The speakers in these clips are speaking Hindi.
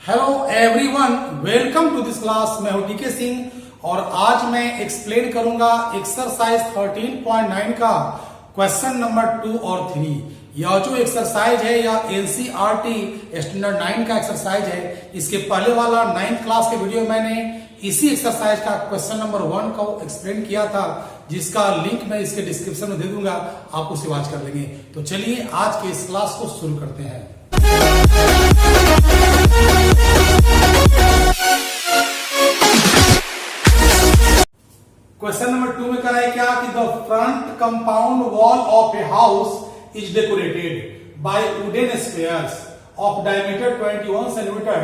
Hello everyone, welcome to this class. मैं हूं डीके सिंह और आज मैं एक्सप्लेन करूंगा एक्सरसाइज 13.9 का क्वेश्चन नंबर 2 और 3। यह जो एक्सरसाइज है यह एनसीईआरटी स्टैंडर्ड 9 का एक्सरसाइज है। इसके पहले वाला 9th क्लास के वीडियो मैंने इसी एक्सरसाइज का क्वेश्चन नंबर 1 को एक्सप्लेन किया था, जिसका लिंक मैं इसके डिस्क्रिप्शन में दे दूंगा, आप उसे वॉच कर लेंगे। तो चलिए आज के इस क्लास को शुरू करते हैं। क्वेश्चन नंबर 2 में कहा है क्या कि the front compound wall of a house is decorated by wooden squares of diameter 21 centimetre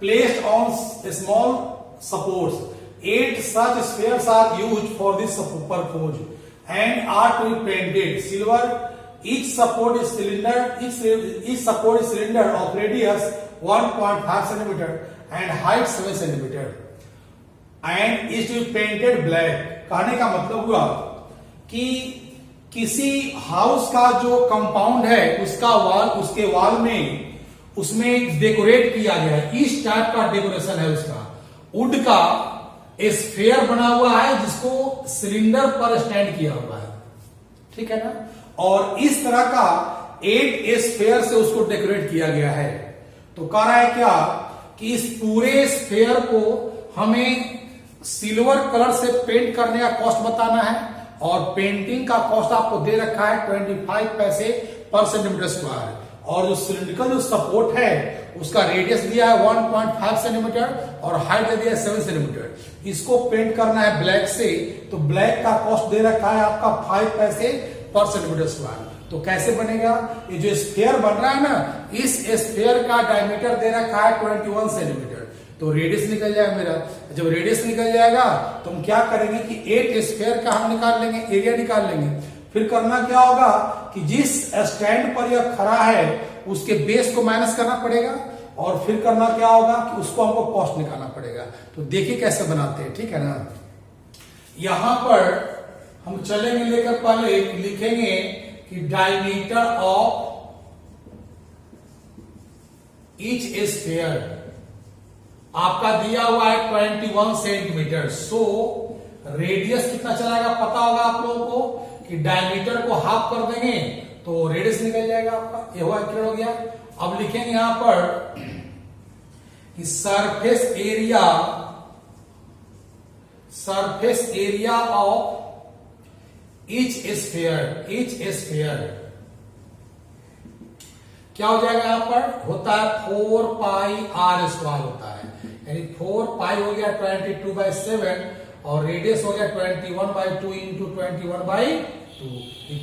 placed on small supports. 8 such spheres are used for this purpose and are to be painted silver. Each support is cylinder of radius 1.5 centimeter and height 7 centimeter and is to be painted black। कहने का मतलब हुआ कि किसी हाउस का जो कंपाउंड है उसका वॉल, उसके वॉल में उसमें डेकोरेट किया गया है। इस टाइप का डेकोरेशन है उसका। वुड का स्फेयर बना हुआ है जिसको सिलेंडर पर स्टैंड किया हुआ है, ठीक है ना। और इस तरह का 8 स्फेयर से उसको डेकोरेट किया गया है। तो कह रहा है क्या कि इस पूरे स्फेयर को हमें सिल्वर कलर से पेंट करने का कॉस्ट बताना है और पेंटिंग का कॉस्ट आपको दे रखा है 25 पैसे पर सेंटीमीटर स्क्वायर। और जो सिलिंड्रिकल जो सपोर्ट है उसका रेडियस दिया है 1.5 सेंटीमीटर और हाइट दे दिया है 7 सेंटीमीटर। इसको पेंट करना है ब्लैक से, तो ब्लैक का कॉस्ट दे रखा है आपका 5 पैसे पर सेंटीमीटर स्क्वायर। तो कैसे बनेगा? ये जो स्फेयर बन रहा है ना, इस स्फेयर का डायमीटर दे रखा है 21 सेंटीमीटर। तो रेडियस निकल जाएगा मेरा। जब रेडियस निकल जाएगा तो हम क्या करेंगे कि 8 स्फेयर का हम निकाल लेंगे, एरिया निकाल लेंगे। फिर करना क्या होगा कि जिस स्टैंड पर यह खड़ा है उसके बेस को माइनस करना पड़ेगा और फिर करना क्या होगा कि उसको हमको कॉस्ट निकालना पड़ेगा। तो देखिए कैसे बनाते हैं, ठीक है ना। यहां पर हम चलेंगे लेकर, पहले लिखेंगे कि डायमीटर ऑफ ईच स्फेयर आपका दिया हुआ है 21 सेंटीमीटर। सो रेडियस कितना चलाएगा पता होगा आप लोगों को कि डायमीटर को हाफ कर देंगे तो रेडियस निकल जाएगा आपका। ये हुआ, क्लियर हो गया। अब लिखेंगे यहां पर कि surface area of each sphere क्या हो जाएगा? यहां पर होता है 4 पाई आर स्क्वायर होता है, यानी 4 पाई हो गया 22/7 और रेडियस हो गया 21/2 इंटू 21/2।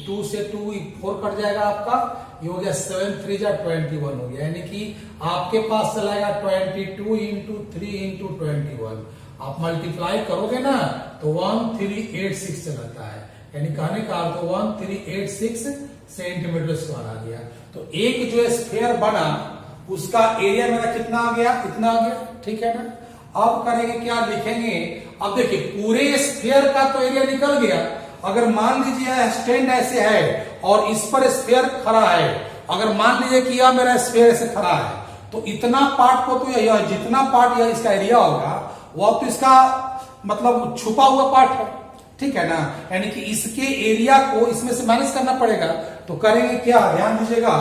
2 से 2 4 कट जाएगा आपका, ये हो गया 7 3 जा 21 हो गया। यानी कि आपके पास चलाएगा 22 इंटू 3 इंटू 21। आप मल्टीप्लाई करोगे ना तो 1386 चलाता है, यानी कहने का अर्थ 1386 सेंटीमीटर स्क्वायर आ गया। तो एक जो स्फेयर बना उसका एरिया मेरा कितना आ गया? इतना आ गया, ठीक है ना। अब करेंगे क्या, लिखेंगे। अब देखिए पूरे स्फेयर का तो एरिया निकल गया। अगर मान लीजिए स्टैंड ऐसे है और इस पर स्फेयर खड़ा है, अगर मान लीजिए कि यह मेरा स्फेयर ऐसे खड़ा है तो इतना पार्ट को तो यह जितना पार्ट यह इसका एरिया होगा वह तो इसका मतलब छुपा हुआ पार्ट है, ठीक है ना। यानी कि इसके एरिया को इसमें से माइनस करना पड़ेगा। तो करेंगे क्या, ध्यान दीजिएगा,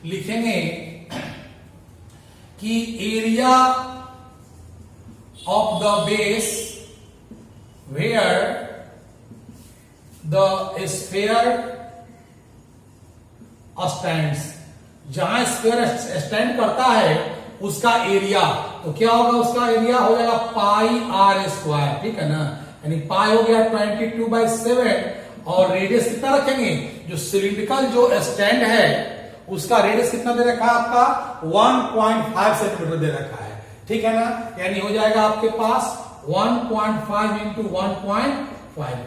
लिखेंगे कि area of the base where the sphere stands, जहां स्फेयर स्टैंड करता है उसका एरिया, तो क्या होगा? उसका एरिया हो जाएगा पाई आर स्क्वायर, ठीक है ना। यानी पाई हो गया 22/7 और रेडियस कितना रखेंगे? जो सिलिंड्रिकल जो स्टैंड है उसका रेडियस कितना दे रखा है आपका? 1.5 सेंटीमीटर दे रखा है, ठीक है ना। यानी हो जाएगा आपके पास 1.5 इंटू 1.5,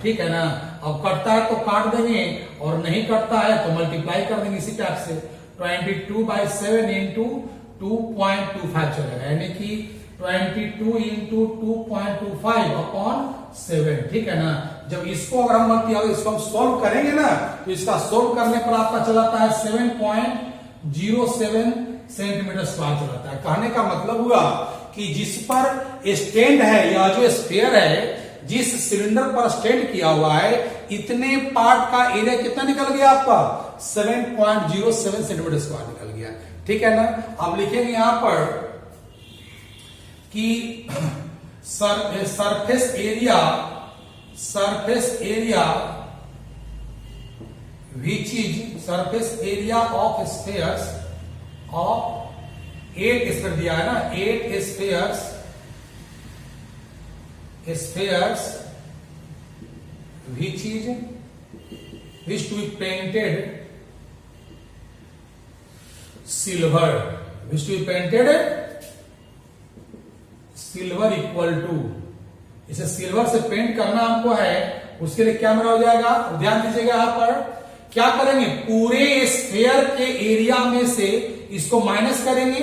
ठीक है ना। अब कटता है तो काट देंगे और नहीं कटता है तो मल्टीप्लाई कर देंगे इसी टाइप से। 22/7 इंटू 2.25 चलेगा, यानी कि 22 इंटू 2.25 अपॉन 7, ठीक है ना। जब इसको अगर हम इसको हम सोल्व करेंगे ना तो इसका सोल्व करने पर आपका चलाता है 7.07 सेंटीमीटर स्क्वायर चलाता है। कहने का मतलब हुआ कि जिस पर स्टैंड है या जो स्फीयर है, जिस सिलेंडर पर स्टैंड किया हुआ है, इतने पार्ट का एरिया कितना निकल गया आपका 7.07 सेंटीमीटर स्क्वायर निकल गया। ठीक है ना। अब लिखेंगे यहां पर कि surface area which is surface area of spheres of 8 sphere दिया है ना, 8 spheres which to be painted silver equal to, इसे सिल्वर से पेंट करना हमको है, उसके लिए क्या मेरा हो जाएगा, ध्यान दीजिएगा यहां पर क्या करेंगे, पूरे स्फीयर के एरिया में से इसको माइनस करेंगे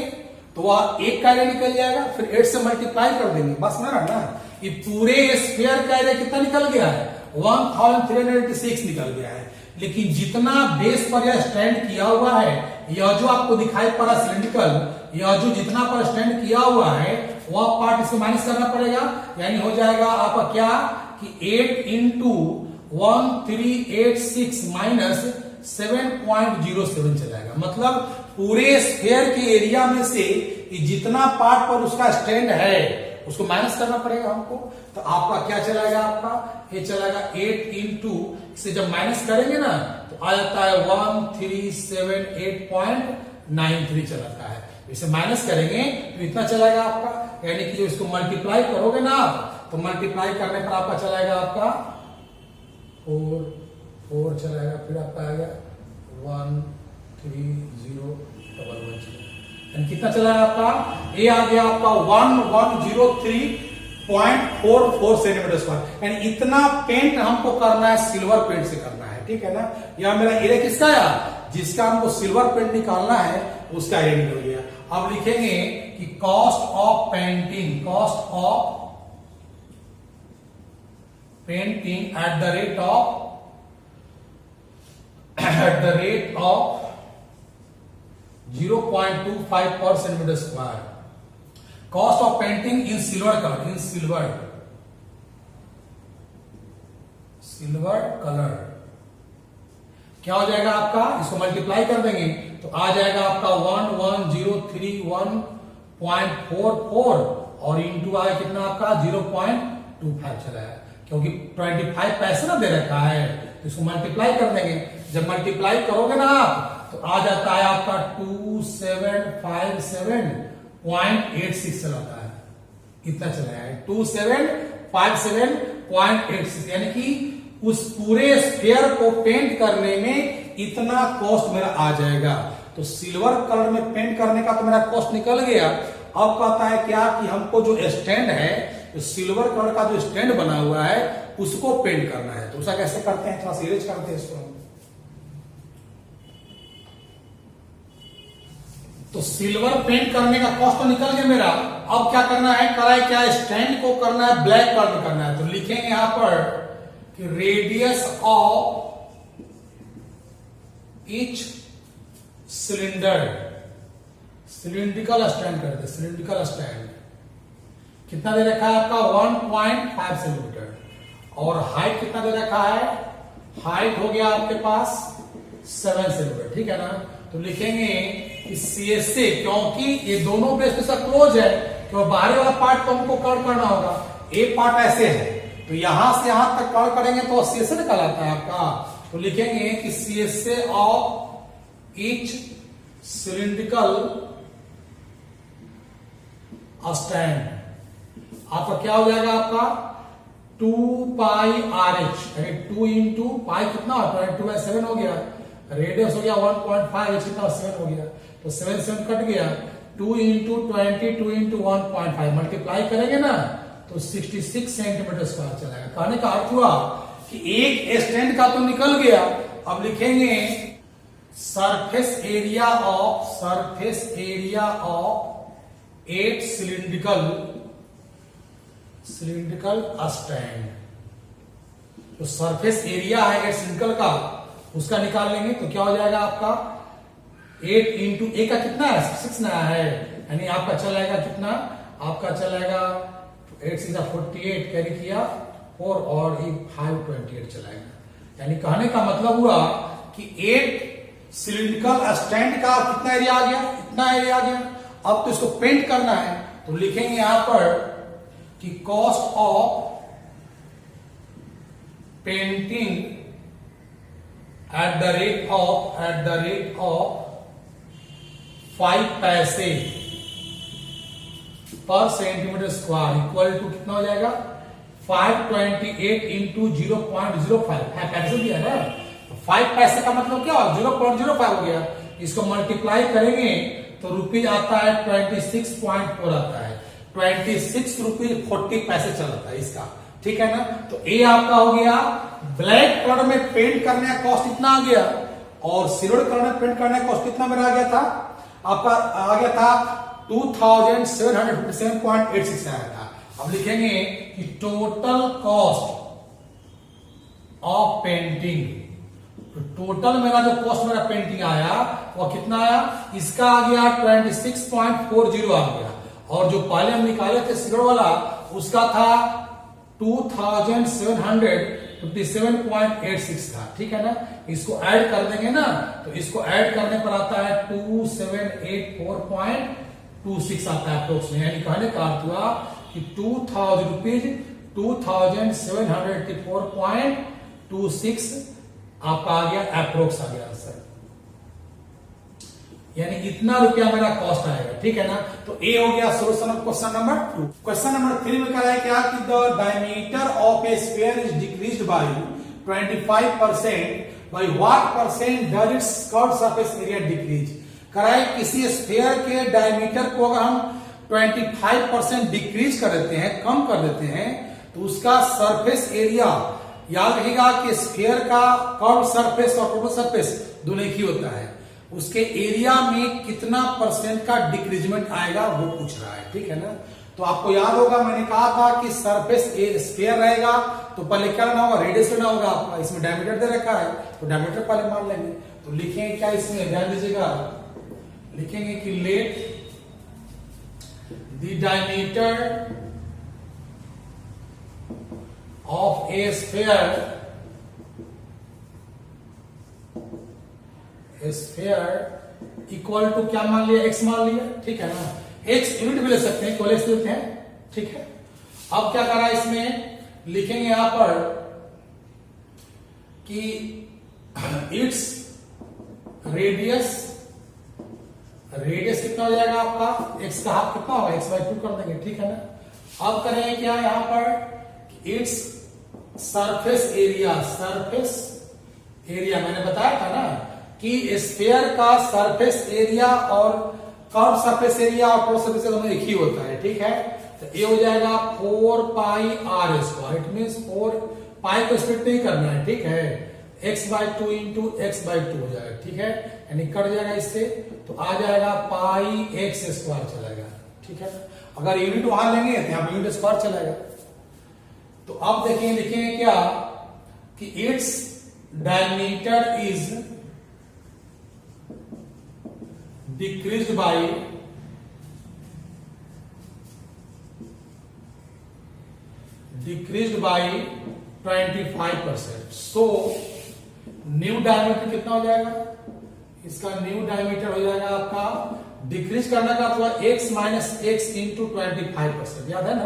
तो वह एक का एरिया निकल जाएगा, फिर 8 से मल्टीप्लाई कर देंगे, बस मेरा ना ये पूरे स्फीयर का एरिया कितना निकल गया है 1386 निकल गया है। लेकिन जितना बेस पर यह स्टैंड किया हुआ है, यह जो आपको दिखाई पड़ा सिलिंड्रिकल, यह जो जितना पर स्टैंड किया हुआ है वह पार्ट इसको माइनस करना पड़ेगा, यानी हो जाएगा आपका क्या कि 8 इंटू 1386 माइनस 7.07 चलाएगा। मतलब पूरे स्फीयर के एरिया में से जितना पार्ट पर उसका स्टैंड है उसको माइनस करना पड़ेगा हमको। तो आपका क्या चलाएगा, आपका ये चलाएगा 8 इंटू से जब माइनस करेंगे ना तो आ जाता है 1378.93 चलाता है। इसे माइनस करेंगे तो इतना चलाएगा आपका, यानी कि जो इसको मल्टीप्लाई करोगे ना आप, तो मल्टीप्लाई करने पर आपका चलाएगा आपका 4 चलाएगा, फिर आपका आएगा 13011, यानी कितना चला है आपका, ये आ गया आपका 1103.44 सेंटीमीटर स्क्वायर। यानी इतना पेंट हमको करना है, सिल्वर पेंट से करना है। ठीक है ना। यह मेरा एरिया किसका है, जिसका हमको सिल्वर पेंट निकालना है उसका एरिया निकल गया। अब लिखेंगे कि cost of painting at the rate of 0.25 per centimeter square. Cost of painting in silver color क्या हो जाएगा आपका, इसको मल्टीप्लाई कर देंगे तो आ जाएगा आपका 11031.44 और इंटू आया कितना आपका 0.25 चला है, क्योंकि 25 पैसे ना दे रखा है, तो इसको मल्टीप्लाई कर देंगे। जब मल्टीप्लाई करोगे ना आप तो आ जाता है आपका 2757.86 चलाता है, इतना चला है 2757.86, यानी कि उस पूरे स्फीयर को पेंट करने में इतना कॉस्ट मेरा आ जाएगा। तो सिल्वर कलर में पेंट करने का तो मेरा कॉस्ट निकल गया। अब कहता है क्या कि हमको जो स्टैंड है, जो सिल्वर कलर का जो स्टैंड बना हुआ है उसको पेंट करना है। तो उसका कैसे करते हैं, थोड़ा सीरियस करते हैं इसको। तो सिल्वर पेंट करने का कॉस्ट तो निकल गया मेरा। अब क्या करना है, क्या स्टैंड को करना है ब्लैक कलर में करना है। तो लिखेंगे यहां पर कि radius of each cylindrical stand करते, सिलिंड्रिकल स्टैंड कितना दे रखा है आपका 1.5 सेंटीमीटर, और हाइट कितना दे रखा है, हाइट हो गया आपके पास 7 सेंटीमीटर। ठीक है ना। तो लिखेंगे कि CSA, क्योंकि ये दोनों बेस के साथ क्लोज है, क्योंकि बाहरी वाला पार्ट तो हमको कट करना होगा। ए पार्ट ऐसे है तो यहां से यहां तक कट करेंगे तो CSA निकल आता है आपका। तो लिखेंगे कि CSA of each cylindrical stand आपका क्या हो जाएगा, आपका 2πRH, यानी 2 इंटू पाई कितना 22/7 हो गया, रेडियस हो गया 1.5, कितना 7 हो गया, तो 7 कट गया, 2 इंटू 20 2 इंटू 1.5 मल्टीप्लाई करेंगे ना तो 66 सेंटीमीटर स्क्वायर चलाएगा। कहने का अर्थ हुआ कि एक स्टैंड का तो निकल गया। अब लिखेंगे surface area of 8 cylindrical stand. तो सरफेस एरिया है 8 सिलिंड्रिकल का, उसका निकाल लेंगे तो क्या हो जाएगा आपका, 8 इंटू ए का कितना है 6 नया है, यानी आपका चलाएगा कितना, आपका चलाएगा 8 6 48 कैरी किया 4 और 5 28 चलाएगा। यानी कहने का मतलब हुआ कि 8 सिलिंड्रिकल स्टैंड का कितना एरिया आ गया, इतना एरिया आ गया। अब तो इसको पेंट करना है तो लिखेंगे यहां पर कि cost of painting at the rate of 5 पैसे पर सेंटीमीटर स्क्वायर इक्वल टू कितना हो जाएगा 528 इंटू 0.05 पैसे दिया ना, 5 पैसे का मतलब क्या हो 0.05 हो गया। इसको मल्टीप्लाई करेंगे तो रुपीज आता है 26.4 आता है, 26 रुपीज 40 पैसे चलता है इसका, ठीक है ना। तो ए आपका हो गया, ब्लैक कलर में पेंट करने का कॉस्ट इतना आ गया और सिल्वर कलर में पेंट करने का कॉस्ट कितना मेरा आ गया था, आपका आ गया था 2757.86 आया था। अब लिखेंगे कि total cost of painting, total मेरा जो कॉस्ट मेरा पेंटिंग आया वो कितना आया, इसका आ गया 26.40 आ गया, और जो पहले हम निकाले थे सिल्वर वाला उसका था 2757.86 था, ठीक है ना। इसको ऐड कर देंगे ना तो इसको ऐड करने पर आता है 2784.26 आता है अप्रोक्सीमेट, यानी कहने का अर्थ हुआ कि 2000 रुपीज 2784.26 आपका आ गया, अप्रोक्स आ गया आंसर, यानी इतना रुपया मेरा कॉस्ट आएगा, ठीक है ना। तो ए हो गया solution of question number 2। Question number 3 में कह रहा है क्या कि the diameter of a sphere is decreased bye 25%, by what percent does it's curve surface area decrease. कह रहा है किसी स्फीयर के डायमीटर को अगर हम 25% डिक्रीज कर देते हैं, कम कर देते हैं, तो उसका सरफेस एरिया, याद रखिएगा कि स्फीयर का कर्व सरफेस और टोटल सरफेस दोनों एक ही होता है, उसके एरिया में कितना परसेंट का डिक्रीजमेंट आएगा वो पूछ रहा है, ठीक है ना। तो आपको याद होगा मैंने कहा था कि सरफेस स्फीयर रहेगा तो पहले क्या लेना होगा, रेडियस लेना होगा आपका, इसमें डायमीटर दे रखा है तो डायमीटर पहले मान लेंगे। तो लिखेंगे क्या इसमें, ध्यान दीजिएगा, लिखेंगे कि let the diameter of a sphere equal to क्या मान लिया, एक्स मान लिया, ठीक है ना। एक्स यूनिट भी ले सकते हैं, कॉलेज लेते हैं, ठीक है। अब क्या कर रहा है इसमें, लिखेंगे यहां पर कि इट्स रेडियस कितना हो जाएगा आपका, एक्स का हाफ कितना होगा, x/2 कर देंगे, ठीक है ना। अब करेंगे क्या यहां पर, इट्स सरफेस एरिया मैंने बताया था ना कि स्फीयर का सरफेस एरिया और कर्व सरफेस एरिया और टोटल सरफेस दोनों एक ही होता है, ठीक है। तो ये हो जाएगा 4πr², इट मींस 4 पाई को स्प्लिट नहीं करना है, ठीक है, x/2 इंटू x/2 हो जाएगा, ठीक है, यानी कट जाएगा इससे तो आ जाएगा πx² चलेगा, ठीक है। अगर यूनिट वहां लेंगे तो यहां यूनिट स्क्वायर चलेगा। तो अब देखिए लिखेंगे क्या कि its diameter is decreased by 25%। So new diameter कितना हो जाएगा, इसका न्यू डायमीटर हो जाएगा आपका, डिक्रीज करने का तो x माइनस एक्स इंटू 25%, याद है ना।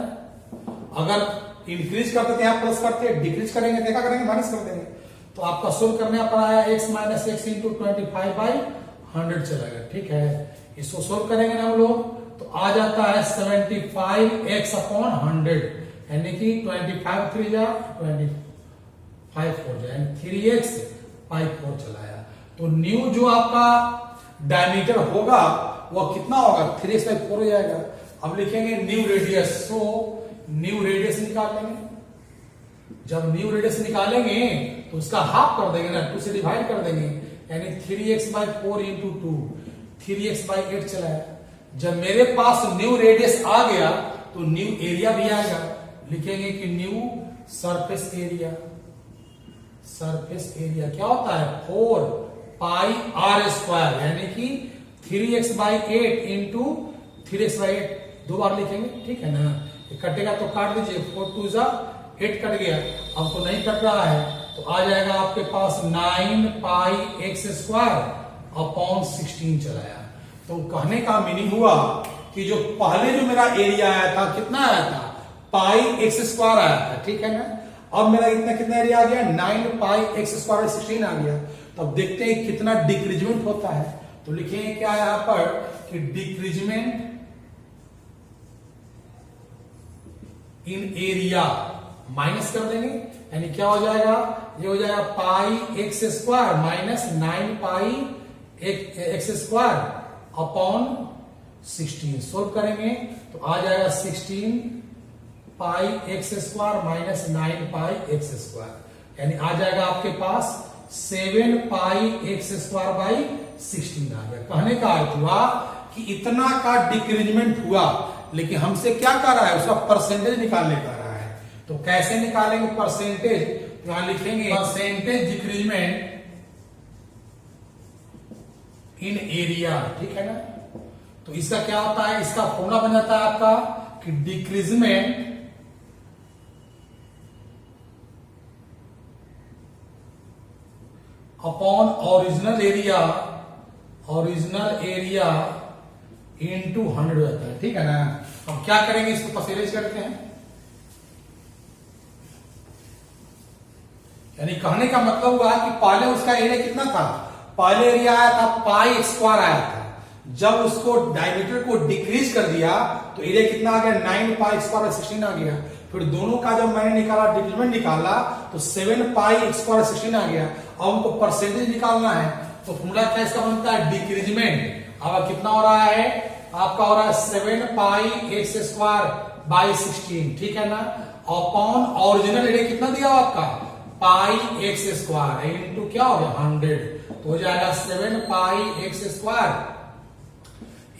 अगर इंक्रीज करते थे आप प्लस करते, डिक्रीज करेंगे देखा करेंगे माइनस कर देंगे, तो आपका सोल्व करने पर आया x माइनस एक्स इंटू 25/100 चलेगा, ठीक है। इसको सोल्व करेंगे ना हम लोग तो आ जाता है 75x/100, यानी कि 25 3 जा 25 4 जाए 3x/4 चलाया। तो न्यू जो आपका डायमीटर होगा वो कितना होगा, 3x/4 हो जाएगा। अब लिखेंगे new radius, so new radius निकाल लेंगे। जब न्यू रेडियस निकालेंगे तो उसका हाफ कर देंगे ना, 2 से डिवाइड कर देंगे, यानी 3x/4 इंटू 2 3x/8 चलाया। जब मेरे पास न्यू रेडियस आ गया तो न्यू एरिया भी आएगा, लिखेंगे कि न्यू सरफेस एरिया क्या होता है 4 पाई आर स्क्वायर, यानी कि 3x/8 इंटू 3x/8 दो बार लिखेंगे, ठीक है ना। ये कटेगा तो काट दीजिए, 4 2 जा 8 कट गया। अब तो नहीं कट रहा है तो आ जाएगा आपके पास 9 पाई x स्क्वायर अपॉन 16 चलाया। तो कहने का मीनिंग हुआ कि जो पहले जो मेरा एरिया आया था कितना आया था, पाई x स्क्वायर आया था, ठीक है ना। अब मेरा कितना एरिया आ गया, 9 पाई x स्क्वायर 16 आ गया। तो अब देखते हैं कितना डिक्रीजमेंट होता है। तो लिखेंगे क्या यहां पर कि डिक्रीजमेंट इन एरिया माइनस कर देंगे, यानी क्या हो जाएगा, ये हो जाएगा पाई x स्क्वायर माइनस 9 पाई x स्क्वायर अपॉन 16। सोल्व करेंगे तो आ जाएगा 16 पाई x स्क्वायर माइनस 9 पाई x स्क्वायर, यानी आ जाएगा आपके पास 7 पाई x स्क्वायर बाई 16 आ गया। कहने का अर्थ हुआ कि इतना का डिक्रीजमेंट हुआ, लेकिन हमसे क्या कर रहा है, उसका परसेंटेज निकालने का रहा है। तो कैसे निकालेंगे परसेंटेज, तो यहां लिखेंगे परसेंटेज डिक्रीजमेंट इन एरिया, ठीक है ना। तो इसका क्या होता है, इसका फॉर्मूला बन जाता है आपका कि decreasement upon original area into 100 होता है, ठीक है ना। अब क्या करेंगे, इसको परसेंटेज करते हैं, यानी कहने का मतलब हुआ कि पहले उसका एरिया कितना था, पहले एरिया आया था पाई स्क्वायर आया था। जब उसको डायमीटर को डिक्रीज कर दिया तो एरिया कितना आ गया, 9 पाई स्क्वायर 16 आ गया। फिर दोनों का जब मैंने निकाला, डिक्रीजमेंट निकाला तो 7 पाई स्क्वायर 16 आ गया। अब हमको परसेंटेज निकालना है, तो फॉर्मूला क्या इसका बनता है, डिक्रीजमेंट। अब कितना हो रहा है, आपका हो रहा है 7 पाई x स्क्वायर बाई 16, ठीक है ना, अपॉन ओरिजिनल एरिया कितना दिया आपका, पाई x स्क्वायर इंटू क्या हो गया 100, तो हो जाएगा 7 पाई x स्क्वायर,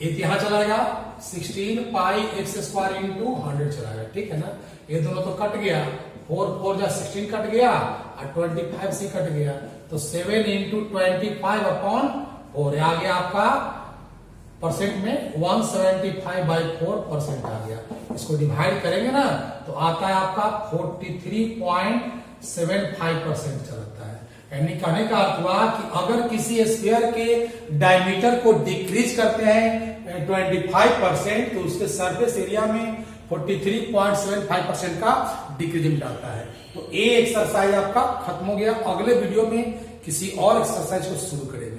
ये यहां चलाएगा 16 पाई x स्क्वायर इंटू 100 चलाएगा, ठीक है ना। ये दोनों तो कट गया, 4 4 जा 16 कट गया और 25 से कट गया, तो 7 इंटू 25 अपॉन 4 आ गया आपका परसेंट में 175/4% आ गया। इसको डिवाइड करेंगे ना तो आता है आपका 43.75% चलता है। यानी कहने का अर्थ हुआ कि अगर किसी स्फीयर के डायमीटर को डिक्रीज करते हैं 25% तो उसके सरफेस एरिया में 43.75% का डिक्रीजमेंट आता है। तो ये एक्सरसाइज आपका खत्म हो गया। अगले वीडियो में किसी और एक्सरसाइज को शुरू करेंगे।